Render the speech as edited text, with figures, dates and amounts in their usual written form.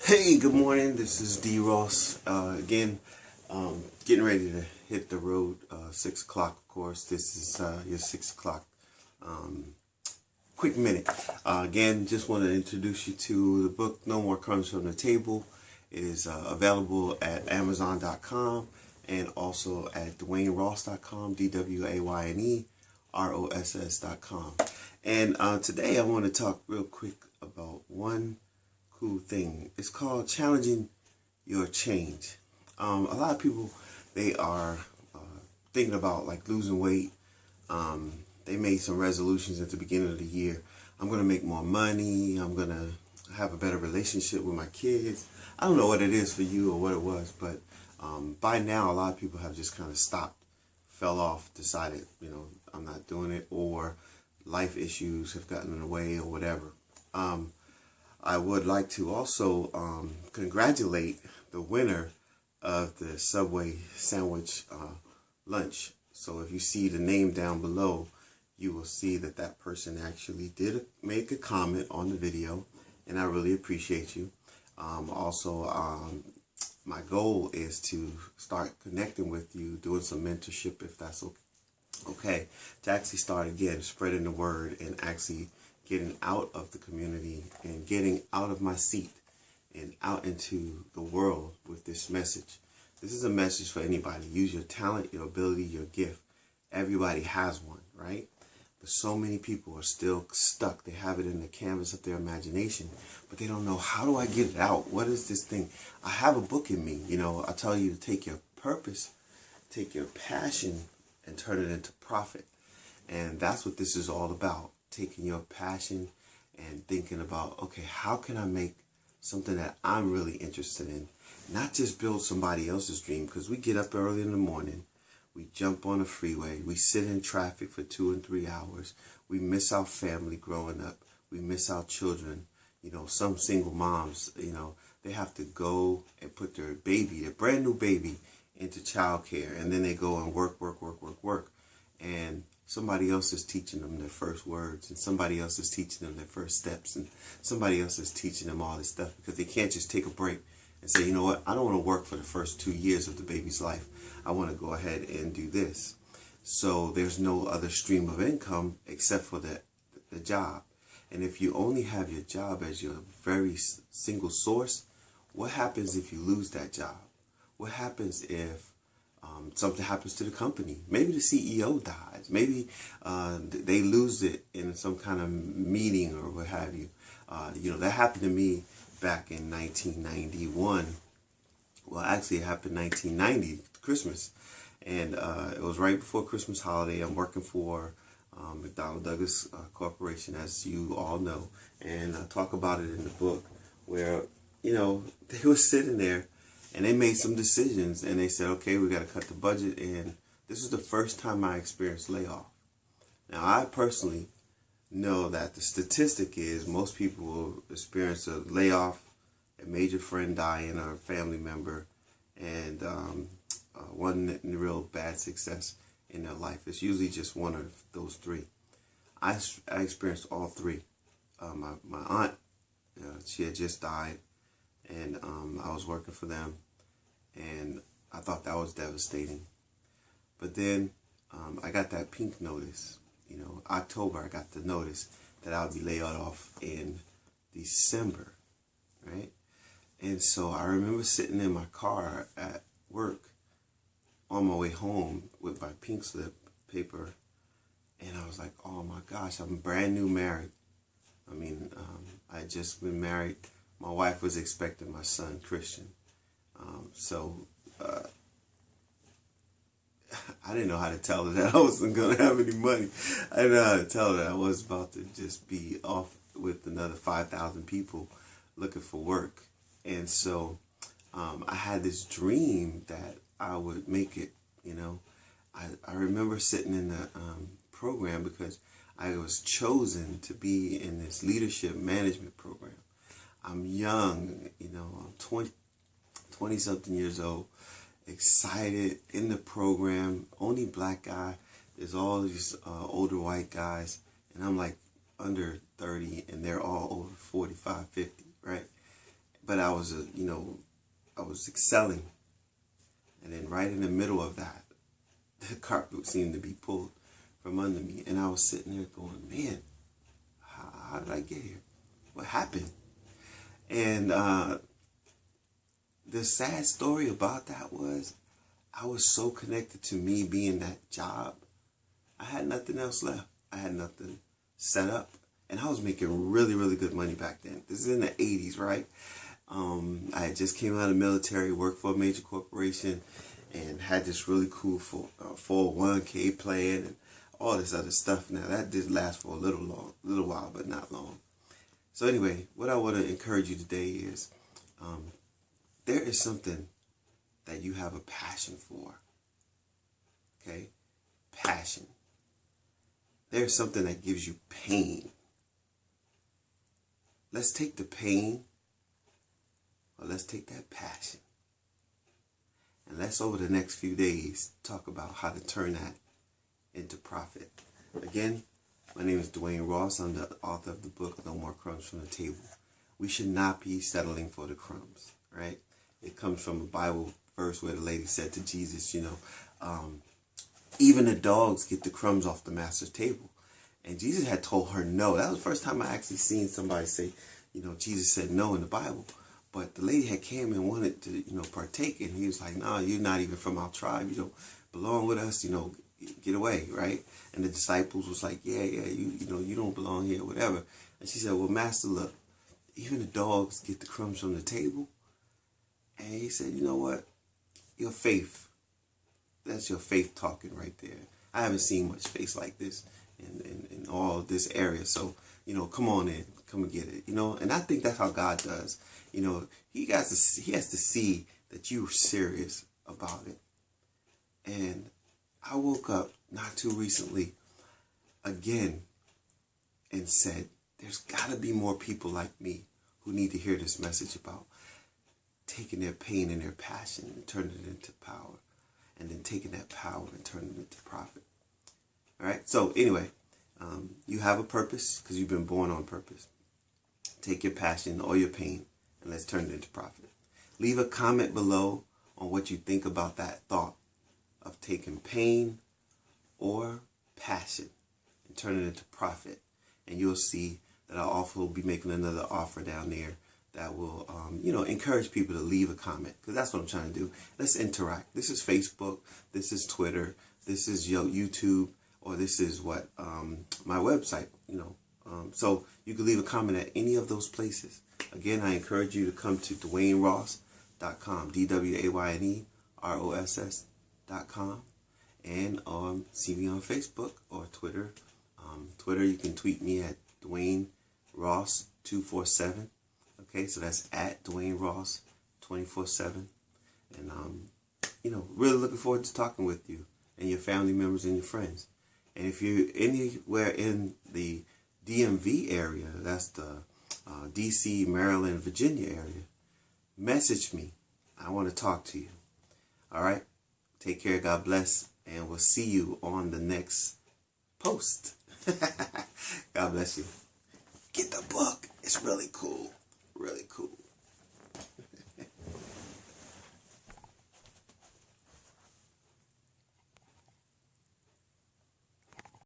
Hey, good morning. This is D. Ross. Again, getting ready to hit the road. 6 o'clock, of course. This is your 6 o'clock quick minute. Again, just want to introduce you to the book, No More Crumbs from the Table. It is available at Amazon.com and also at DwayneRoss.com, DWAYNEROSS.com. And today I want to talk real quick about one cool thing. It's called challenging your change. A lot of people, they are thinking about like losing weight. They made some resolutions at the beginning of the year. I'm going to make more money. I'm going to have a better relationship with my kids. I don't know what it is for you or what it was, but by now a lot of people have just kind of stopped, fell off, decided, I'm not doing it, or life issues have gotten in the way or whatever. I would like to also congratulate the winner of the Subway sandwich lunch. So if you see the name down below, you will see that that person actually did make a comment on the video, and I really appreciate you. My goal is to start connecting with you, doing some mentorship if that's okay, to actually start again spreading the word and actually getting out of the community and getting out of my seat and out into the world with this message. This is a message for anybody. Use your talent, your ability, your gift. Everybody has one, right? But so many people are still stuck. They have it in the canvas of their imagination, but they don't know, how do I get it out? What is this thing? I have a book in me. I tell you to take your purpose, take your passion, and turn it into profit. And that's what this is all about. Taking your passion and thinking about, okay, how can I make something that I'm really interested in? Not just build somebody else's dream, because we get up early in the morning, we jump on a freeway, we sit in traffic for 2 and 3 hours, we miss our family growing up, we miss our children. Some single moms, they have to go and put their brand new baby into childcare, and then they go and work. And somebody else is teaching them their first words, and somebody else is teaching them their first steps, and somebody else is teaching them all this stuff, because they can't just take a break and say, you know what, I don't want to work for the first 2 years of the baby's life. I want to go ahead and do this. So there's no other stream of income except for the job. And if you only have your job as your very single source, what happens if you lose that job? What happens if something happens to the company? Maybe the CEO dies. Maybe they lose it in some kind of meeting or what have you. That happened to me back in 1991. Well, actually, it happened in 1990, Christmas. And it was right before Christmas holiday. I'm working for McDonnell Douglas Corporation, as you all know. And I talk about it in the book where, they were sitting there and they made some decisions, and they said, okay, we got to cut the budget. And this was the first time I experienced layoff. Now, I personally know that the statistic is most people will experience a layoff, a major friend dying, or a family member, and one real bad success in their life. It's usually just one of those three. I experienced all three. My aunt, she had just died, and I was working for them, and I thought that was devastating. But then I got that pink notice. October, I got the notice that I would be laid off in December, right? And so I remember sitting in my car at work on my way home with my pink slip paper, and I was like, oh my gosh, I'm brand new married. I had just been married. My wife was expecting my son, Christian. I didn't know how to tell her that I wasn't going to have any money. I didn't know how to tell her that I was about to just be off with another 5,000 people looking for work. And so I had this dream that I would make it, I remember sitting in the program because I was chosen to be in this leadership management program. I'm young, I'm 20-something years old, excited in the program, only black guy. There's all these older white guys, and I'm like under 30, and they're all over 45, 50, right? but I was, I was excelling. And then right in the middle of that, the carpet seemed to be pulled from under me. And I was sitting there going, man, how did I get here? What happened? And the sad story about that was I was so connected to me being that job. I had nothing else left. I had nothing set up. And I was making really, really good money back then. This is in the 80s, right? I had just came out of the military, worked for a major corporation, and had this really cool 401k plan and all this other stuff. Now, that did last for a little while, but not long. So anyway, what I want to encourage you today is there is something that you have a passion for. Okay? Passion. There's something that gives you pain. Let's take the pain, or let's take that passion. And let's, over the next few days, talk about how to turn that into profit. Again, my name is Dwayne Ross. I'm the author of the book, No More Crumbs from the Table. We should not be settling for the crumbs, right? It comes from a Bible verse where the lady said to Jesus, even the dogs get the crumbs off the master's table. And Jesus had told her no. That was the first time I actually seen somebody say, Jesus said no in the Bible. But the lady had came and wanted to, partake. And he was like, no, you're not even from our tribe. You don't belong with us, get away, right? And the disciples was like, yeah, you don't belong here, whatever. And she said, well, Master, look, even the dogs get the crumbs from the table. And he said, you know what? Your faith, that's your faith talking right there. I haven't seen much faith like this in all this area. So, come on in, come and get it, And I think that's how God does. He has to see that you're serious about it. And I woke up not too recently again and said, there's got to be more people like me who need to hear this message about taking their pain and their passion and turning it into power, and then taking that power and turning it into profit. All right. So anyway, you have a purpose because you've been born on purpose. Take your passion or your pain and let's turn it into profit. Leave a comment below on what you think about that thought of taking pain or passion and turning it into profit. And you'll see that I'll also be making another offer down there that will, encourage people to leave a comment, because that's what I'm trying to do. Let's interact. This is Facebook. This is Twitter. This is YouTube, or this is my website, so you can leave a comment at any of those places. Again, I encourage you to come to DwayneRoss.com, DwayneRoss.com, and see me on Facebook or Twitter. Twitter, you can tweet me at Dwayne Ross 247. Okay, so that's at Dwayne Ross 24/7. And really looking forward to talking with you and your family members and your friends. And if you're anywhere in the DMV area, that's the DC, Maryland, Virginia area, message me. I want to talk to you. All right? Take care. God bless. And we'll see you on the next post. God bless you. Get the book. It's really cool. Really cool.